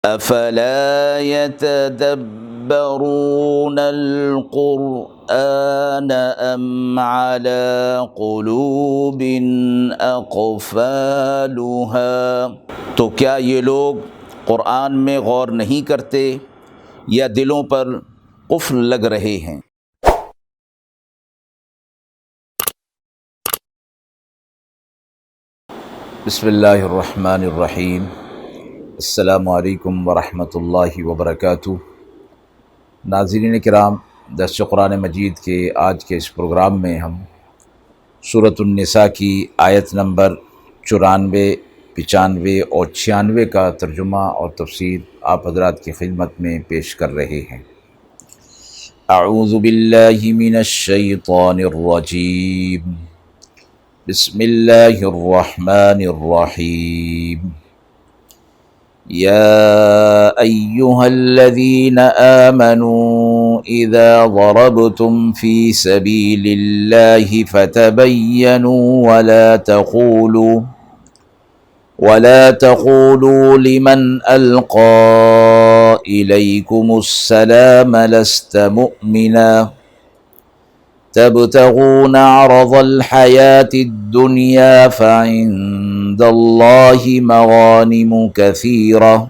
افلا يتدبرون القرآن ام على قلوب اقفالها، تو کیا یہ لوگ قرآن میں غور نہیں کرتے یا دلوں پر قفل لگ رہے ہیں؟ بسم اللہ الرحمن الرحیم۔ السلام علیکم ورحمۃ اللہ وبرکاتہ۔ ناظرین کرام، درس قرآن مجید کے آج کے اس پروگرام میں ہم سورۃ النساء کی آیت نمبر 94، 95 اور 96 کا ترجمہ اور تفسیر آپ حضرات کی خدمت میں پیش کر رہے ہیں۔ اعوذ باللہ من الشیطان الرجیم، بسم اللہ الرحمن الرحیم۔ یا ایہا الذین آمنوا اذا ضربتم فی سبیل اللہ فتبینوا ولا تقولوا لمن القى الیکم السلام لست مؤمنا تبتغون عرض الحياة الدنيا فعند الله مغانم كثيرة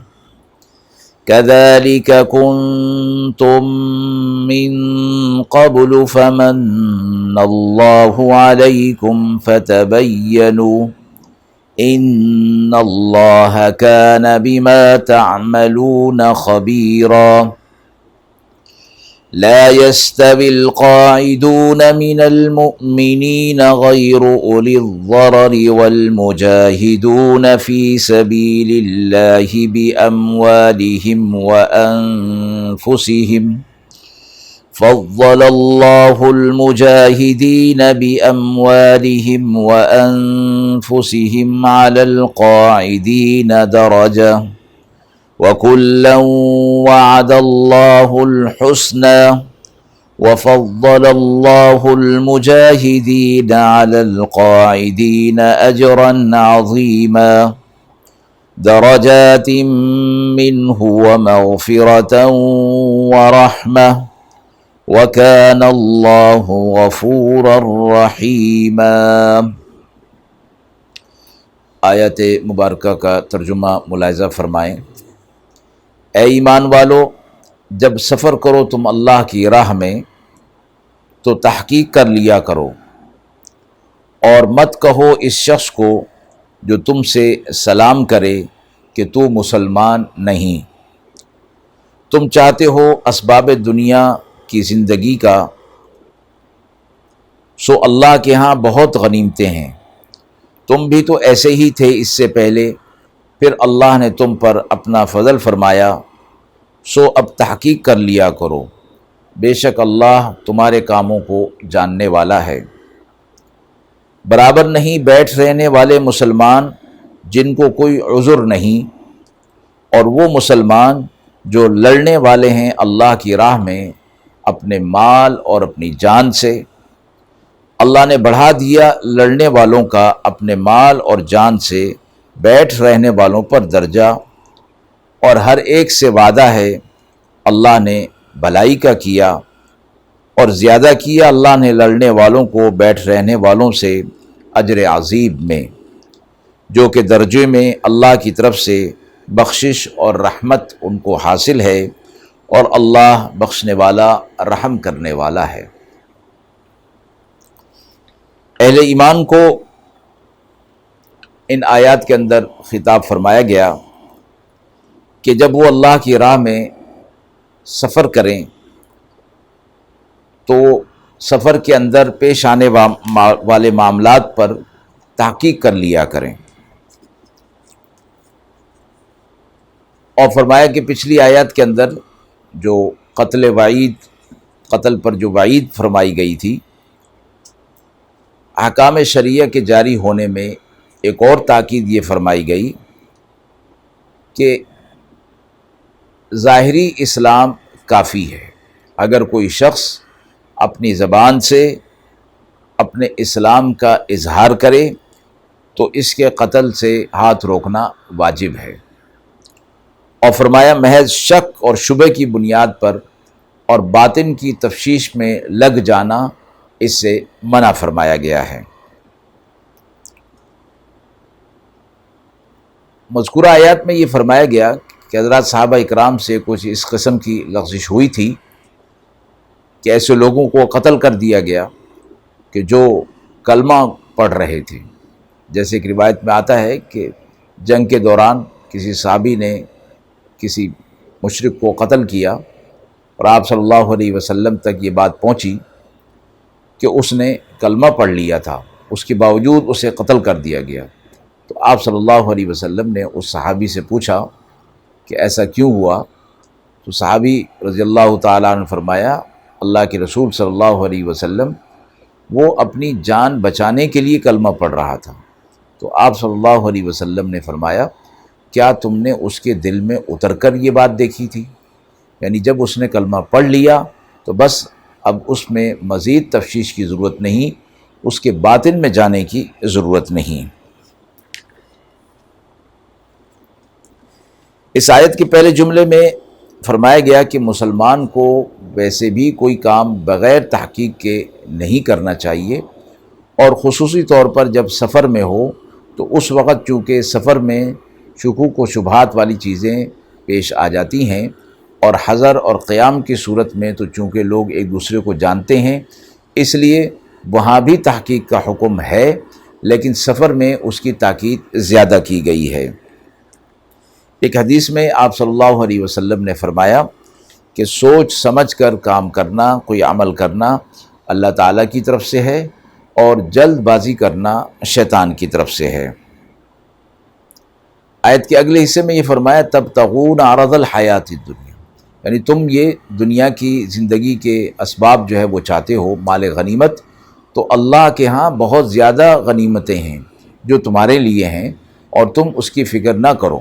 كذلك كنتم من قبل فمن الله عليكم فتبينوا إن الله كان بما تعملون خبيرا لا يستوي القاعدون من المؤمنين غير أولي الضرر والمجاهدون في سبيل الله بأموالهم وأنفسهم فضل الله المجاهدين بأموالهم وأنفسهم على القاعدين درجة وَكُلًّا وَعَدَ اللَّهُ الْحُسْنَى وَفَضَّلَ اللَّهُ الْمُجَاهِدِينَ عَلَى الْقَاعِدِينَ أَجْرًا عَظِيمًا دَرَجَاتٍ مِّنْهُ وَمَغْفِرَةً وَرَحْمَةً وَكَانَ اللَّهُ غَفُورًا رَّحِيمًا۔ آیت مبارکہ کا ترجمہ ملاحظہ فرمائیں۔ اے ایمان والو، جب سفر کرو تم اللہ کی راہ میں تو تحقیق کر لیا کرو، اور مت کہو اس شخص کو جو تم سے سلام کرے کہ تو مسلمان نہیں۔ تم چاہتے ہو اسباب دنیا کی زندگی کا، سو اللہ کے ہاں بہت غنیمتیں ہیں۔ تم بھی تو ایسے ہی تھے اس سے پہلے، پھر اللہ نے تم پر اپنا فضل فرمایا، سو اب تحقیق کر لیا کرو، بے شک اللہ تمہارے کاموں کو جاننے والا ہے۔ برابر نہیں بیٹھ رہنے والے مسلمان جن کو کوئی عذر نہیں، اور وہ مسلمان جو لڑنے والے ہیں اللہ کی راہ میں اپنے مال اور اپنی جان سے۔ اللہ نے بڑھا دیا لڑنے والوں کا اپنے مال اور جان سے بیٹھ رہنے والوں پر درجہ، اور ہر ایک سے وعدہ ہے اللہ نے بھلائی کا کیا، اور زیادہ کیا اللہ نے لڑنے والوں کو بیٹھ رہنے والوں سے اجر عظیم میں، جو کہ درجے میں اللہ کی طرف سے بخشش اور رحمت ان کو حاصل ہے، اور اللہ بخشنے والا رحم کرنے والا ہے۔ اہل ایمان کو ان آیات کے اندر خطاب فرمایا گیا کہ جب وہ اللہ کی راہ میں سفر کریں تو سفر کے اندر پیش آنے والے معاملات پر تحقیق کر لیا کریں، اور فرمایا کہ پچھلی آیات کے اندر جو قتل پر جو وعید فرمائی گئی تھی، احکام شریعہ کے جاری ہونے میں ایک اور تاکید یہ فرمائی گئی کہ ظاہری اسلام کافی ہے۔ اگر کوئی شخص اپنی زبان سے اپنے اسلام کا اظہار کرے تو اس کے قتل سے ہاتھ روکنا واجب ہے، اور فرمایا محض شک اور شبہ کی بنیاد پر اور باطن کی تفشیش میں لگ جانا اس سے منع فرمایا گیا ہے۔ مذکورہ آیات میں یہ فرمایا گیا کہ حضرات صحابہ اکرام سے کچھ اس قسم کی لغزش ہوئی تھی کہ ایسے لوگوں کو قتل کر دیا گیا کہ جو کلمہ پڑھ رہے تھے۔ جیسے ایک روایت میں آتا ہے کہ جنگ کے دوران کسی صحابی نے کسی مشرک کو قتل کیا اور آپ صلی اللہ علیہ وسلم تک یہ بات پہنچی کہ اس نے کلمہ پڑھ لیا تھا، اس کے باوجود اسے قتل کر دیا گیا۔ تو آپ صلی اللہ علیہ وسلم نے اس صحابی سے پوچھا کہ ایسا کیوں ہوا؟ تو صحابی رضی اللہ تعالیٰ عنہ نے فرمایا اللہ کے رسول صلی اللہ علیہ وسلم وہ اپنی جان بچانے کے لیے کلمہ پڑھ رہا تھا۔ تو آپ صلی اللہ علیہ وسلم نے فرمایا کیا تم نے اس کے دل میں اتر کر یہ بات دیکھی تھی؟ یعنی جب اس نے کلمہ پڑھ لیا تو بس اب اس میں مزید تفشیش کی ضرورت نہیں، اس کے باطن میں جانے کی ضرورت نہیں۔ اس آیت کے پہلے جملے میں فرمایا گیا کہ مسلمان کو ویسے بھی کوئی کام بغیر تحقیق کے نہیں کرنا چاہیے، اور خصوصی طور پر جب سفر میں ہو تو اس وقت چونکہ سفر میں شکوک و شبہات والی چیزیں پیش آ جاتی ہیں، اور حضر اور قیام کی صورت میں تو چونکہ لوگ ایک دوسرے کو جانتے ہیں اس لیے وہاں بھی تحقیق کا حکم ہے، لیکن سفر میں اس کی تاکید زیادہ کی گئی ہے۔ ایک حدیث میں آپ صلی اللہ علیہ وسلم نے فرمایا کہ سوچ سمجھ کر کام کرنا، کوئی عمل کرنا اللہ تعالیٰ کی طرف سے ہے، اور جلد بازی کرنا شیطان کی طرف سے ہے۔ آیت کے اگلے حصے میں یہ فرمایا تبتغون عرض الحیات الدنیا، یعنی تم یہ دنیا کی زندگی کے اسباب جو ہے وہ چاہتے ہو، مال غنیمت، تو اللہ کے ہاں بہت زیادہ غنیمتیں ہیں جو تمہارے لیے ہیں، اور تم اس کی فکر نہ کرو،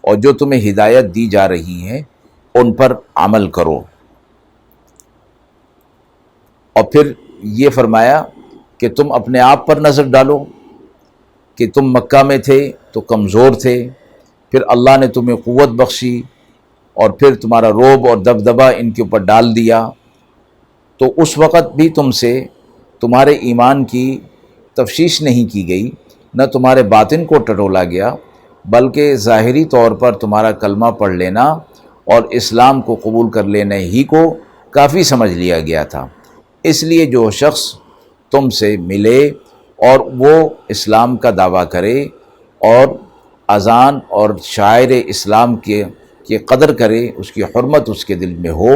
اور جو تمہیں ہدایت دی جا رہی ہیں ان پر عمل کرو۔ اور پھر یہ فرمایا کہ تم اپنے آپ پر نظر ڈالو کہ تم مکہ میں تھے تو کمزور تھے، پھر اللہ نے تمہیں قوت بخشی، اور پھر تمہارا روب اور دبدبہ ان کے اوپر ڈال دیا، تو اس وقت بھی تم سے تمہارے ایمان کی تفشیش نہیں کی گئی، نہ تمہارے باطن کو ٹٹولا گیا، بلکہ ظاہری طور پر تمہارا کلمہ پڑھ لینا اور اسلام کو قبول کر لینے ہی کو کافی سمجھ لیا گیا تھا۔ اس لیے جو شخص تم سے ملے اور وہ اسلام کا دعویٰ کرے اور اذان اور شاعر اسلام کے قدر کرے، اس کی حرمت اس کے دل میں ہو،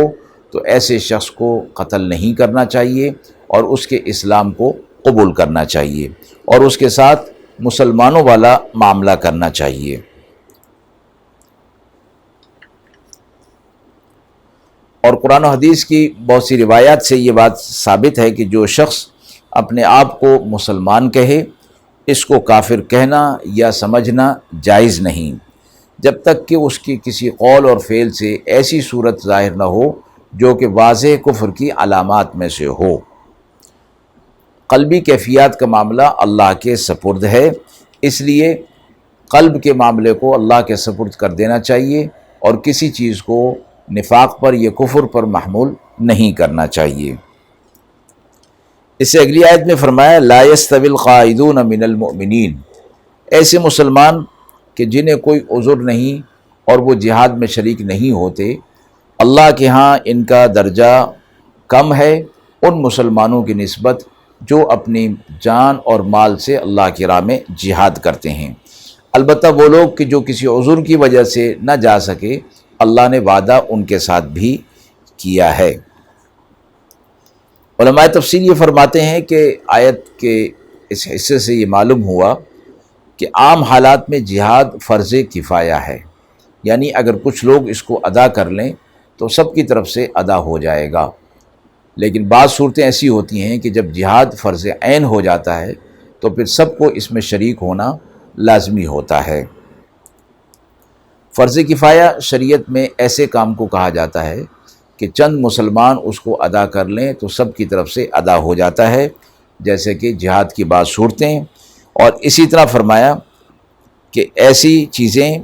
تو ایسے شخص کو قتل نہیں کرنا چاہیے اور اس کے اسلام کو قبول کرنا چاہیے، اور اس کے ساتھ مسلمانوں والا معاملہ کرنا چاہیے۔ اور قرآن و حدیث کی بہت سی روایات سے یہ بات ثابت ہے کہ جو شخص اپنے آپ کو مسلمان کہے، اس کو کافر کہنا یا سمجھنا جائز نہیں، جب تک کہ اس کی کسی قول اور فعل سے ایسی صورت ظاہر نہ ہو جو کہ واضح کفر کی علامات میں سے ہو۔ قلبی کیفیات کا معاملہ اللہ کے سپرد ہے، اس لیے قلب کے معاملے کو اللہ کے سپرد کر دینا چاہیے، اور کسی چیز کو نفاق پر یا کفر پر محمول نہیں کرنا چاہیے۔ اس سے اگلی آیت میں فرمایا لا یستوی القاعدون من المؤمنین، ایسے مسلمان کہ جنہیں کوئی عذر نہیں اور وہ جہاد میں شریک نہیں ہوتے، اللہ کے ہاں ان کا درجہ کم ہے ان مسلمانوں کی نسبت جو اپنی جان اور مال سے اللہ کی راہ میں جہاد کرتے ہیں۔ البتہ وہ لوگ کہ جو کسی عذر کی وجہ سے نہ جا سکے، اللہ نے وعدہ ان کے ساتھ بھی کیا ہے۔ علماء تفسیر یہ فرماتے ہیں کہ آیت کے اس حصے سے یہ معلوم ہوا کہ عام حالات میں جہاد فرض کفایہ ہے، یعنی اگر کچھ لوگ اس کو ادا کر لیں تو سب کی طرف سے ادا ہو جائے گا، لیکن بعض صورتیں ایسی ہوتی ہیں کہ جب جہاد فرض عین ہو جاتا ہے تو پھر سب کو اس میں شریک ہونا لازمی ہوتا ہے۔ فرض کفایہ شریعت میں ایسے کام کو کہا جاتا ہے کہ چند مسلمان اس کو ادا کر لیں تو سب کی طرف سے ادا ہو جاتا ہے، جیسے کہ جہاد کی بعض صورتیں، اور اسی طرح فرمایا کہ ایسی چیزیں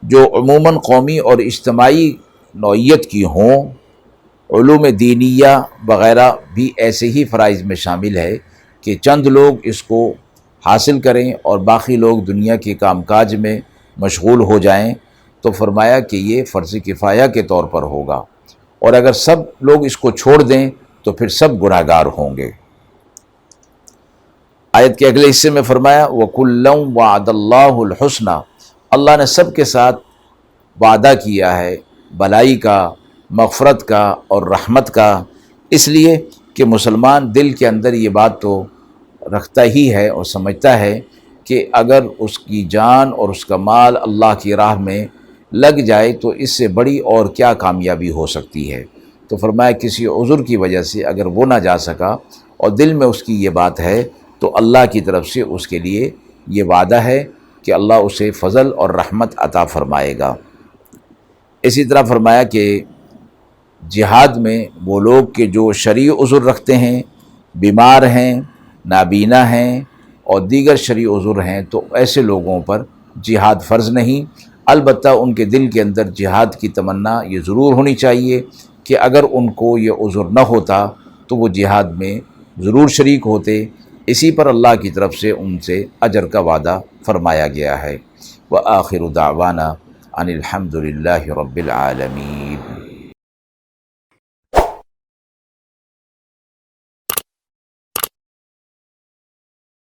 جو عموماً قومی اور اجتماعی نوعیت کی ہوں۔ علوم دینیہ وغیرہ بھی ایسے ہی فرائض میں شامل ہے کہ چند لوگ اس کو حاصل کریں اور باقی لوگ دنیا کے کام کاج میں مشغول ہو جائیں، تو فرمایا کہ یہ فرض کفایہ کے طور پر ہوگا، اور اگر سب لوگ اس کو چھوڑ دیں تو پھر سب گناہگار ہوں گے۔ آیت کے اگلے حصے میں فرمایا وَكُلًّا وَعَدَ اللَّهُ الْحُسْنَى، اللہ نے سب کے ساتھ وعدہ کیا ہے بھلائی کا، مغفرت کا اور رحمت کا، اس لیے کہ مسلمان دل کے اندر یہ بات تو رکھتا ہی ہے اور سمجھتا ہے کہ اگر اس کی جان اور اس کا مال اللہ کی راہ میں لگ جائے تو اس سے بڑی اور کیا کامیابی ہو سکتی ہے۔ تو فرمایا کسی عذر کی وجہ سے اگر وہ نہ جا سکا اور دل میں اس کی یہ بات ہے تو اللہ کی طرف سے اس کے لیے یہ وعدہ ہے کہ اللہ اسے فضل اور رحمت عطا فرمائے گا۔ اسی طرح فرمایا کہ جہاد میں وہ لوگ کہ جو شرعی عذر رکھتے ہیں، بیمار ہیں، نابینا ہیں اور دیگر شرعی عذر ہیں، تو ایسے لوگوں پر جہاد فرض نہیں، البتہ ان کے دل کے اندر جہاد کی تمنا یہ ضرور ہونی چاہیے کہ اگر ان کو یہ عذر نہ ہوتا تو وہ جہاد میں ضرور شریک ہوتے۔ اسی پر اللہ کی طرف سے ان سے اجر کا وعدہ فرمایا گیا ہے۔ وآخر دعوانا ان الحمد للہ رب العالمین۔